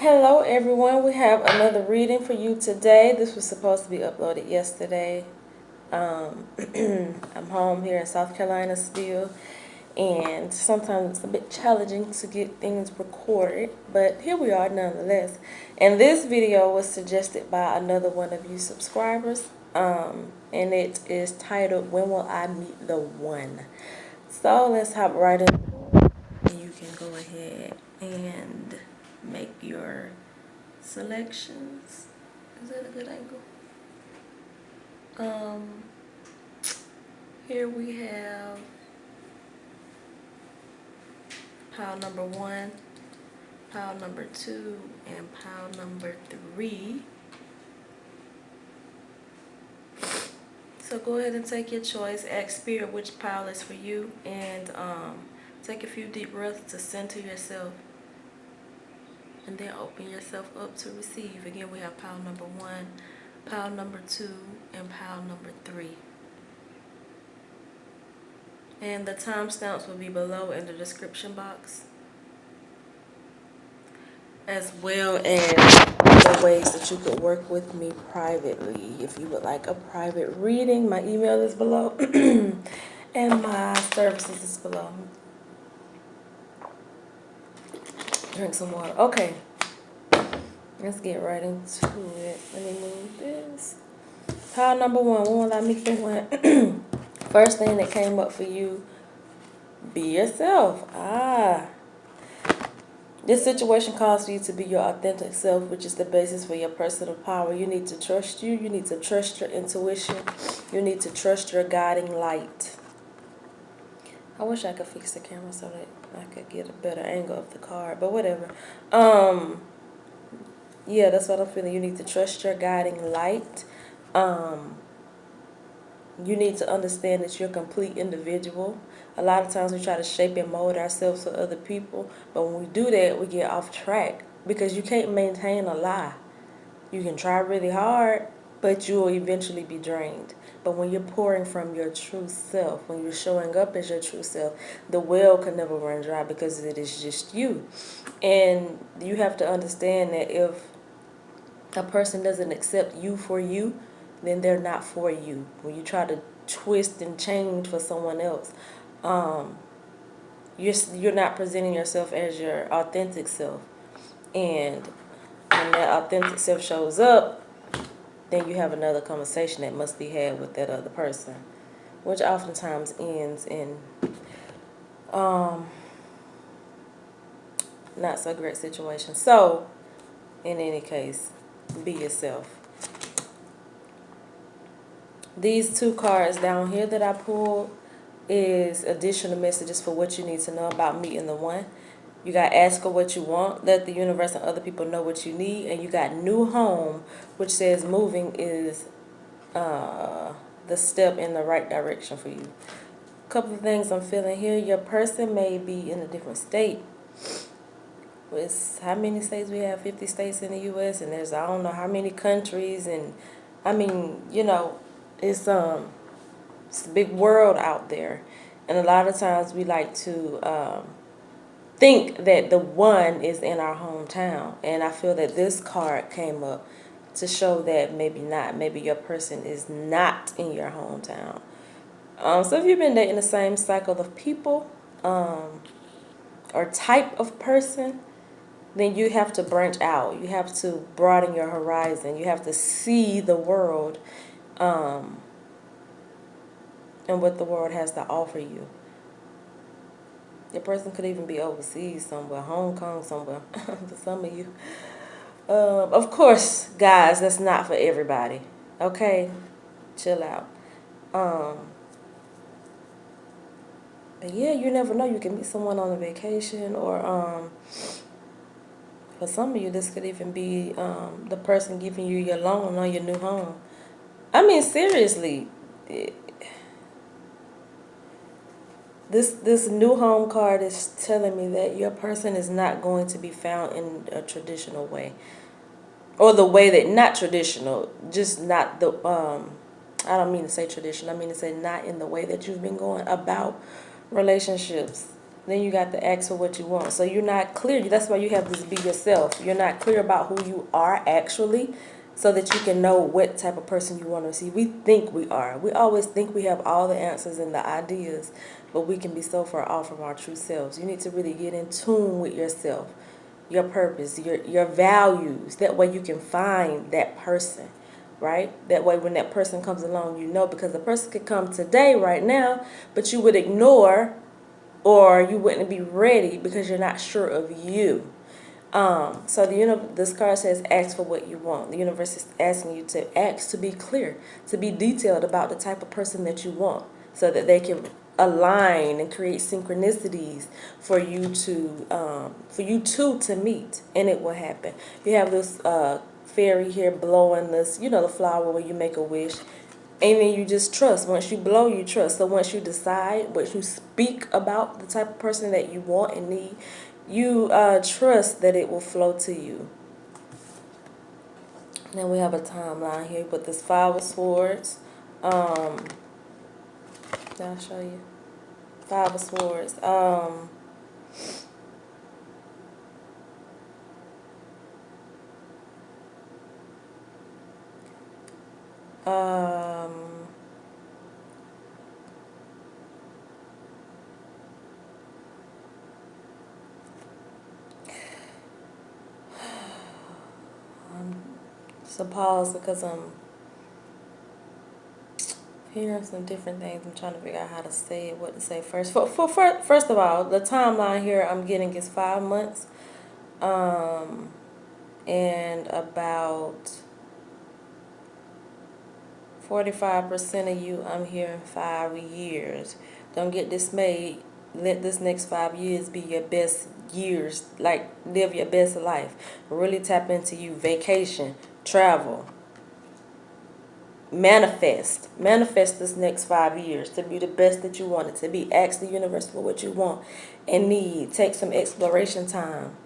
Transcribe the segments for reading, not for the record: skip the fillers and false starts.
Hello everyone, we have another reading for you today. This was supposed to be uploaded yesterday. I'm home here in South Carolina still, and sometimes it's a bit challenging to get things recorded, but here we are nonetheless. And this video was suggested by another one of you subscribers, and it is titled, When Will I Meet the One? So let's hop right in. You can go ahead and make your selections. Is that a good angle? Here we have pile number 1, pile number 2, and pile number 3. So go ahead and take your choice. Ask Spirit which pile is for you, and take a few deep breaths to center yourself, and then open yourself up to receive. Again, we have pile number 1, pile number 2, and pile number 3. And the timestamps will be below in the description box, as well as the ways that you could work with me privately. If you would like a private reading, my email is below and my services is below. Drink some water. Okay, let's get right into it. Let me move this. Pile number 1, when will I meet the one? First thing that came up for you, be yourself. This situation calls for you to be your authentic self, which is the basis for your personal power. You need to trust you. You need to trust your intuition. You need to trust your guiding light. I wish I could fix the camera so that I could get a better angle of the card, but whatever. Yeah, that's what I'm feeling. You need to trust your guiding light. You need to understand that you're a complete individual. A lot of times we try to shape and mold ourselves for other people, but when we do that, we get off track because you can't maintain a lie. You can try really hard, but you will eventually be drained. But when you're pouring from your true self, when you're showing up as your true self, the well can never run dry because it is just you. And you have to understand that if a person doesn't accept you for you, then they're not for you. When you try to twist and change for someone else, you're not presenting yourself as your authentic self. And when that authentic self shows up, then you have another conversation that must be had with that other person, which oftentimes ends in not so great situation. So, in any case, be yourself. These 2 cards down here that I pulled is additional messages for what you need to know about meeting the one. You got ask her what you want, let the universe and other people know what you need, and you got new home, which says moving is the step in the right direction for you. A couple of things I'm feeling here. Your person may be in a different state. It's how many states we have? 50 states in the U.S. and there's I don't know how many countries, and I mean, you know, it's a big world out there, and a lot of times we like to think that the one is in our hometown, and I feel that this card came up to show that maybe not. Maybe your person is not in your hometown. So if you've been dating the same cycle of people or type of person, then you have to branch out. You have to broaden your horizon. You have to see the world and what the world has to offer you. Your person could even be overseas somewhere, Hong Kong somewhere, for some of you. Of course, guys, that's not for everybody. Okay? Chill out. But yeah, you never know. You can meet someone on a vacation, or for some of you, this could even be the person giving you your loan on your new home. I mean, seriously, this new home card is telling me that your person is not going to be found in a traditional way, or the way that not traditional, just not the I don't mean to say traditional. I mean to say not in the way that you've been going about relationships. Then you got to ask for what you want. So you're not clear. That's why you have this be yourself. You're not clear about who you are actually, so that you can know what type of person you want to see. We think we are. We always think we have all the answers and the ideas, but we can be so far off from our true selves. You need to really get in tune with yourself, your purpose, your values. That way you can find that person, right? That way when that person comes along, you know, because the person could come today, right now, but you would ignore, or you wouldn't be ready because you're not sure of you. So this card says ask for what you want. The universe is asking you to ask, to be clear, to be detailed about the type of person that you want, so that they can align and create synchronicities for you to meet, and it will happen. You have this fairy here blowing this, the flower where you make a wish. And then you just trust. Once you blow, you trust. So once you decide, once you speak about the type of person that you want and need, you trust that it will flow to you. Then we have a timeline here with this Five of Swords. I'll show you. Five of Swords. Just a pause because I'm hearing some different things. I'm trying to figure out how to say it, what to say first. First of all, the timeline here I'm getting is 5 months, and about 45% of you, I'm hearing 5 years. Don't get dismayed. Let this next 5 years be your best years. Like, live your best life. Really tap into you. Vacation, travel, manifest this next 5 years to be the best that you want it to be. Ask the universe for what you want and need. Take some exploration time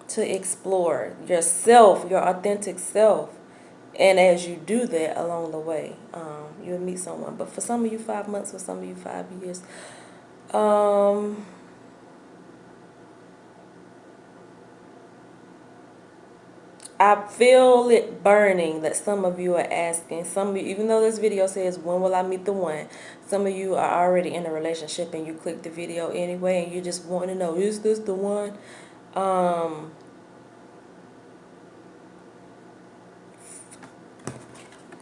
to explore yourself, your authentic self. And as you do that along the way, you'll meet someone. But for some of you, 5 months. For some of you, 5 years. I feel it burning that some of you are asking. Some of you, even though this video says, when will I meet the one? Some of you are already in a relationship and you click the video anyway and you just want to know, is this the one?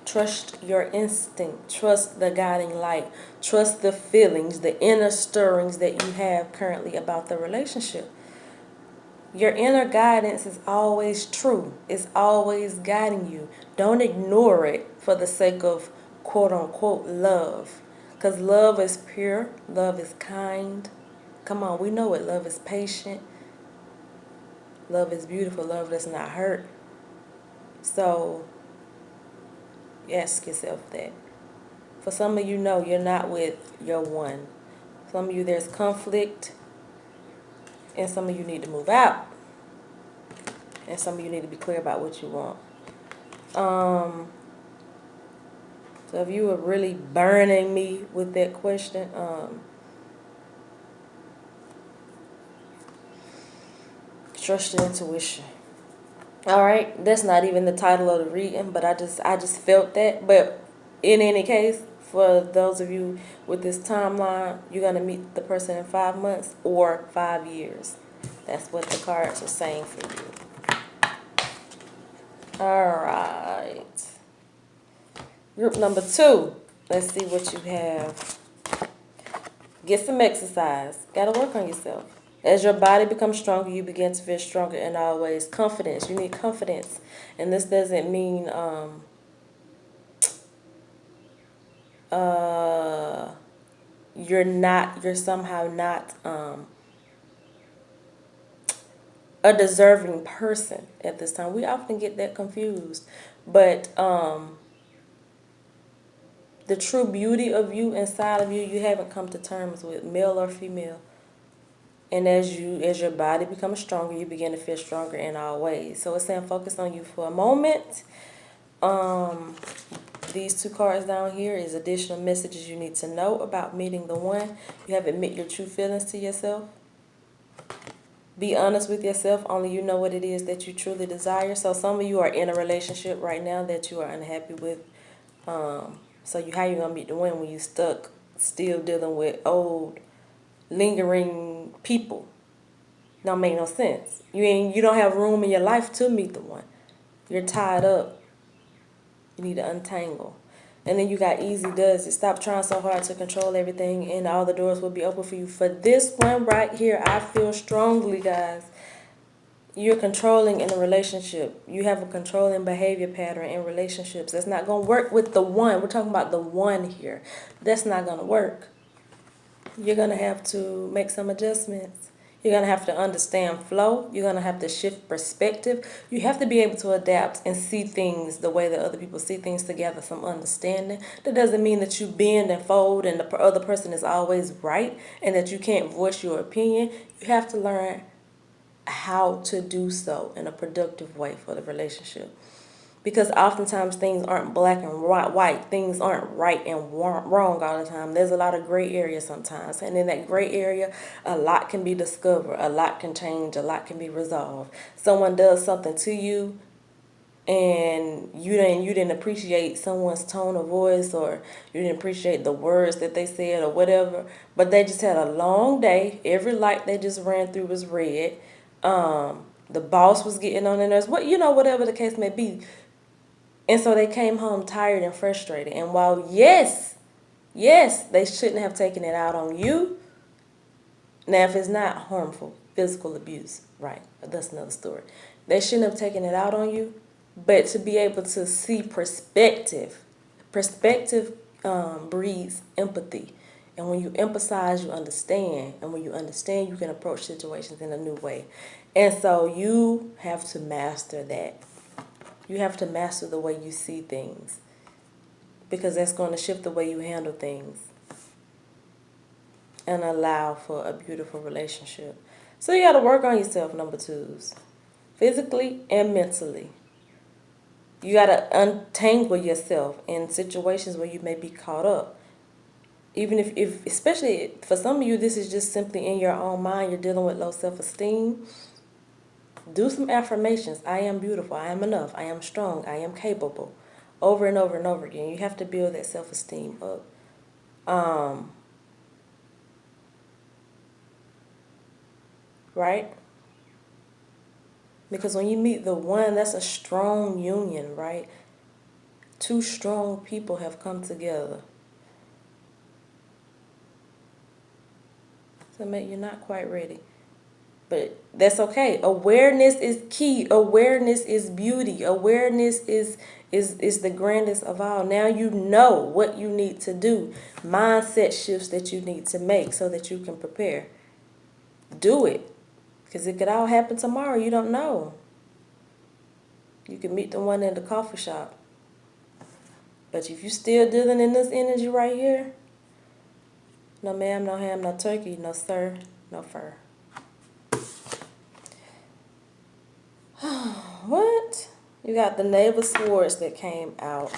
Trust your instinct. Trust the guiding light. Trust the feelings, the inner stirrings that you have currently about the relationship. Your inner guidance is always true. It's always guiding you. Don't ignore it for the sake of quote unquote love. Because love is pure. Love is kind. Come on, we know it. Love is patient. Love is beautiful. Love does not hurt. So ask yourself that. For some of you, know you're not with your one. Some of you, there's conflict. And some of you need to move out. And some of you need to be clear about what you want. So if you were really burning me with that question, trust your intuition. All right, that's not even the title of the reading, but I just felt that. But in any case, for those of you with this timeline, you're gonna meet the person in 5 months or 5 years. That's what the cards are saying for you. All right. Group number 2. Let's see what you have. Get some exercise. Gotta work on yourself. As your body becomes stronger, you begin to feel stronger in all ways. Confidence. You need confidence. And this doesn't mean you're somehow not a deserving person at this time. We often get that confused. But the true beauty of you inside of you, you haven't come to terms with, male or female. And as your body becomes stronger, you begin to feel stronger in all ways. So it's saying focus on you for a moment. These two cards down here is additional messages you need to know about meeting the one. You have to admit your true feelings to yourself. Be honest with yourself. Only you know what it is that you truly desire. So some of you are in a relationship right now that you are unhappy with. So how you gonna meet the one when you stuck still dealing with old lingering people? Don't make no sense. You don't have room in your life to meet the one. You're tied up. You need to untangle. And then you got easy does it. Stop trying so hard to control everything and all the doors will be open for you. For this one right here, I feel strongly, guys. You're controlling in a relationship. You have a controlling behavior pattern in relationships. That's not going to work with the one. We're talking about the one here. That's not going to work. You're going to have to make some adjustments. You're going to have to understand flow. You're going to have to shift perspective. You have to be able to adapt and see things the way that other people see things together, some understanding. That doesn't mean that you bend and fold and the other person is always right and that you can't voice your opinion. You have to learn how to do so in a productive way for the relationship. Because oftentimes things aren't black and white. Things aren't right and wrong all the time. There's a lot of gray area sometimes. And in that gray area, a lot can be discovered. A lot can change. A lot can be resolved. Someone does something to you and you didn't appreciate someone's tone of voice, or you didn't appreciate the words that they said or whatever, but they just had a long day. Every light they just ran through was red. The boss was getting on their nerves, whatever the case may be. And so they came home tired and frustrated. And while yes, they shouldn't have taken it out on you. Now, if it's not harmful, physical abuse, right, that's another story. They shouldn't have taken it out on you, but to be able to see perspective breeds empathy. And when you emphasize, you understand. And when you understand, you can approach situations in a new way. And so you have to master that. You have to master the way you see things, because that's going to shift the way you handle things and allow for a beautiful relationship. So you got to work on yourself, number twos, physically and mentally. You got to untangle yourself in situations where you may be caught up. Even if especially for some of you, this is just simply in your own mind. You're dealing with low self-esteem. Do some affirmations. I am beautiful. I am enough. I am strong. I am capable. Over and over and over again. You have to build that self-esteem up. Right? Because when you meet the one, that's a strong union, right? Two strong people have come together. So mate, you're not quite ready. But that's okay. Awareness is key. Awareness is beauty. Awareness is the grandest of all. Now you know what you need to do. Mindset shifts that you need to make so that you can prepare. Do it. Because it could all happen tomorrow. You don't know. You can meet the one in the coffee shop. But if you're still dealing in this energy right here, no ma'am, no ham, no turkey, no sir, no fur. What? You got the Knave of Swords that came out.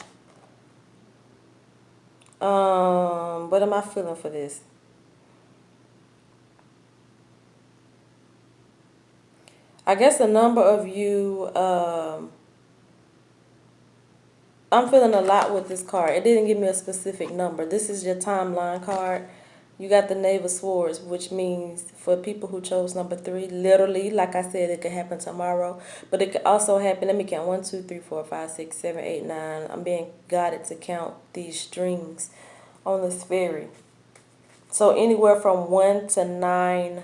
What am I feeling for this? I guess a number of you, I'm feeling a lot with this card. It didn't give me a specific number. This is your timeline card. You got the Knave of Swords, which means for people who chose number 3, literally, like I said, it could happen tomorrow. But it could also happen, let me count, 1, 2, 3, 4, 5, 6, 7, 8, 9. I'm being guided to count these strings on this fairy. So anywhere from 1 to 9.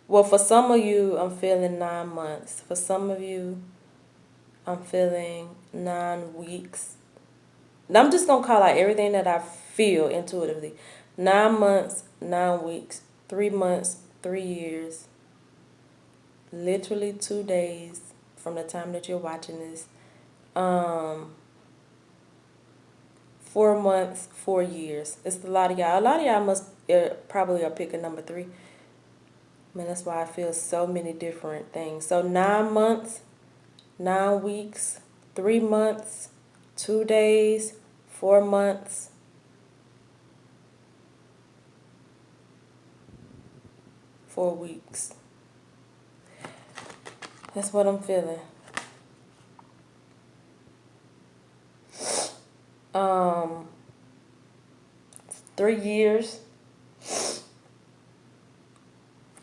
Well, for some of you, I'm feeling 9 months. For some of you, I'm feeling 9 weeks. And I'm just going to call out everything that I feel intuitively. 9 months, 9 weeks, 3 months, 3 years. Literally 2 days from the time that you're watching this. 4 months, 4 years. It's a lot of y'all. A lot of y'all must probably are picking number 3. I mean, that's why I feel so many different things. So 9 months, 9 weeks, 3 months, 2 days, 4 months, 4 weeks. That's what I'm feeling. 3 years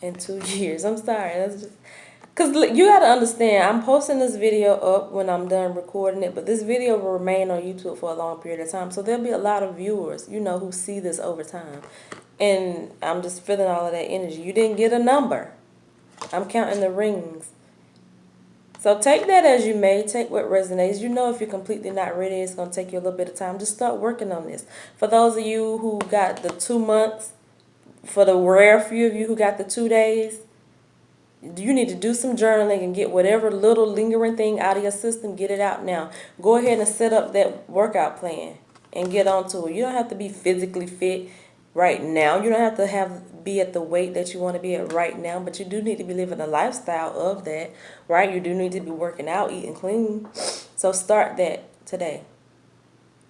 and 2 years. I'm sorry. That's just because you got to understand, I'm posting this video up when I'm done recording it, but this video will remain on YouTube for a long period of time. So there'll be a lot of viewers, who see this over time. And I'm just feeling all of that energy. You didn't get a number. I'm counting the rings. So take that as you may. Take what resonates. If you're completely not ready, it's going to take you a little bit of time. Just start working on this. For those of you who got the 2 months, for the rare few of you who got the 2 days, you need to do some journaling and get whatever little lingering thing out of your system. Get it out now. Go ahead and set up that workout plan and get onto it. You don't have to be physically fit right now. You don't have to be at the weight that you want to be at right now, but you do need to be living a lifestyle of that, right? You do need to be working out, eating clean. So start that today.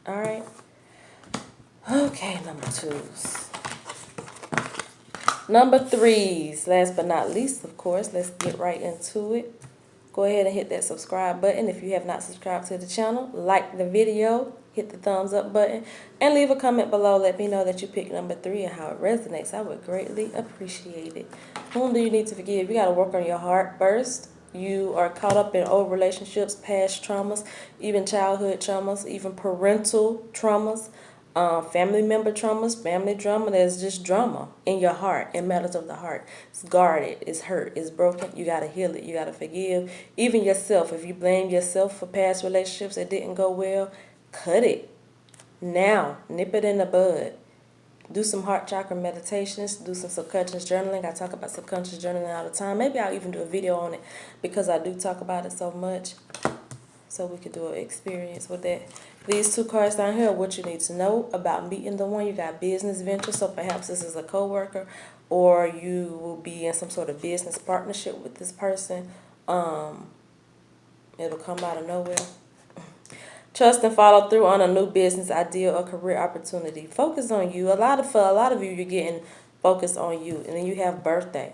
All right. Okay, number 2s. Number 3s, last but not least, of course, let's get right into it. Go ahead and hit that subscribe button if you have not subscribed to the channel. Like the video, hit the thumbs up button, and leave a comment below. Let me know that you picked number 3 and how it resonates. I would greatly appreciate it. Whom do you need to forgive? You got to work on your heart first. You are caught up in old relationships, past traumas, even childhood traumas, even parental traumas. Family member traumas, family drama. There's just drama in your heart, in matters of the heart. It's guarded, it's hurt, it's broken. You got to heal it. You got to forgive. Even yourself. If you blame yourself for past relationships that didn't go well, cut it. Now, nip it in the bud. Do some heart chakra meditations. Do some subconscious journaling. I talk about subconscious journaling all the time. Maybe I'll even do a video on it because I do talk about it so much. So we could do an experience with that. These 2 cards down here are what you need to know about meeting the one. You got business venture, so perhaps this is a coworker, or you will be in some sort of business partnership with this person. It'll come out of nowhere. Trust and follow through on a new business idea or career opportunity. Focus on you. For a lot of you, you're getting focused on you, and then you have birthday.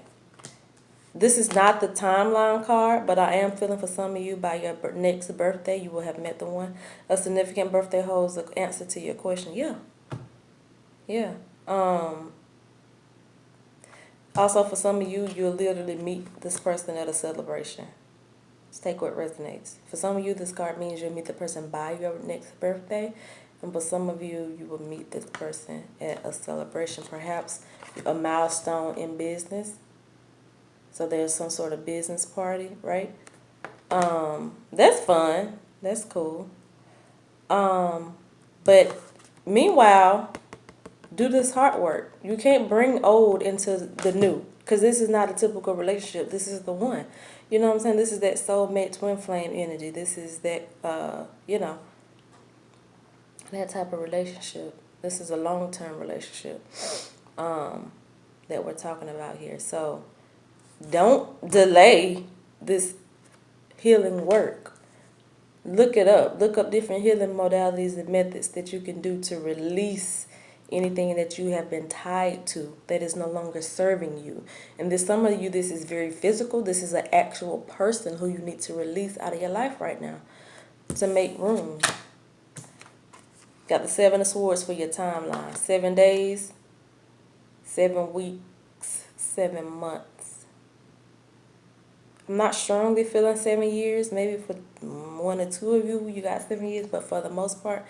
This is not the timeline card, but I am feeling for some of you by your next birthday, you will have met the one. A significant birthday holds the answer to your question. Yeah. Also, for some of you, you'll literally meet this person at a celebration. Let's take what resonates. For some of you, this card means you'll meet the person by your next birthday. And for some of you, you will meet this person at a celebration, perhaps a milestone in business. So there's some sort of business party, right? That's fun. That's cool. But meanwhile, do this heart work. You can't bring old into the new because this is not a typical relationship. This is the one. You know what I'm saying? This is that soulmate twin flame energy. This is that, that type of relationship. This is a long-term relationship that we're talking about here. So don't delay this healing work. Look it up. Look up different healing modalities and methods that you can do to release anything that you have been tied to that is no longer serving you. And there's some of you, this is very physical. This is an actual person who you need to release out of your life right now to make room. Got the 7 of Swords for your timeline. 7 days, 7 weeks, 7 months. I'm not strongly feeling 7 years. Maybe for 1 or 2 of you, you got 7 years. But for the most part,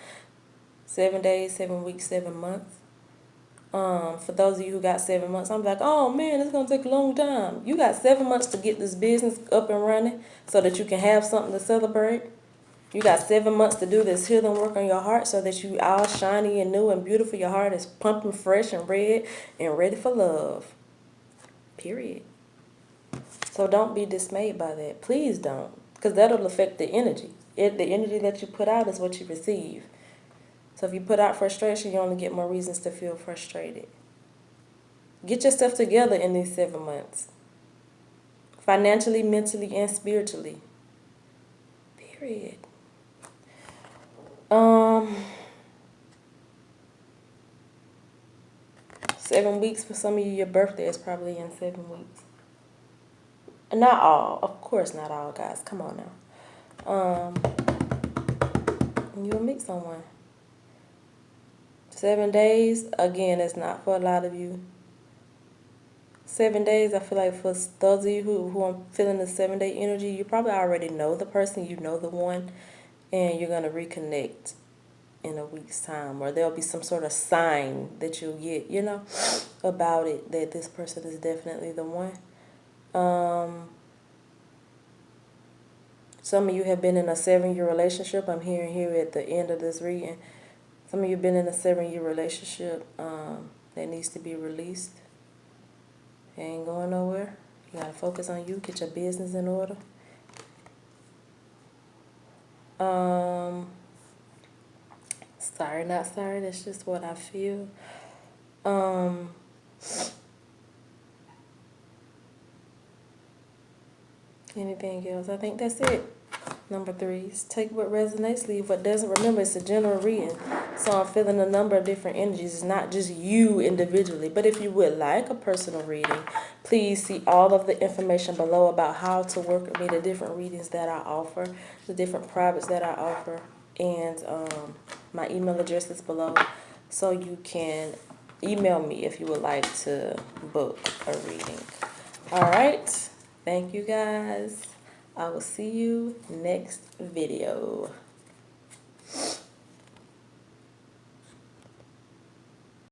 7 days, 7 weeks, 7 months. For those of you who got 7 months, I'm like, oh man, it's going to take a long time. You got 7 months to get this business up and running so that you can have something to celebrate. You got 7 months to do this healing work on your heart so that you all shiny and new and beautiful. Your heart is pumping fresh and red and ready for love. Period. So don't be dismayed by that. Please don't. Because that'll affect the energy. The energy that you put out is what you receive. So if you put out frustration, you only get more reasons to feel frustrated. Get yourself together in these 7 months. Financially, mentally, and spiritually. Period. 7 weeks for some of you. Your birthday is probably in 7 weeks. Not all, of course, not all, guys. Come on now. You'll meet someone. 7 days, again, it's not for a lot of you. 7 days, I feel like for those of you who are feeling the 7-day energy, you probably already know the person, you know the one, and you're going to reconnect in a week's time, or there'll be some sort of sign that you'll get, you know, about it, that this person is definitely the one. Some of you have been in a 7-year relationship. I'm hearing here at the end of this reading. Some of you have been in a 7-year relationship that needs to be released. It ain't going nowhere. You gotta focus on you. Get your business in order. Sorry, not sorry. That's just what I feel. Anything else? I think that's it. Number 3s. Take what resonates, leave what doesn't. Remember, it's a general reading. So I'm feeling a number of different energies. It's not just you individually. But if you would like a personal reading, please see all of the information below about how to work with me, the different readings that I offer, the different privates that I offer. And my email address is below. So you can email me if you would like to book a reading. All right. Thank you, guys. I will see you next video.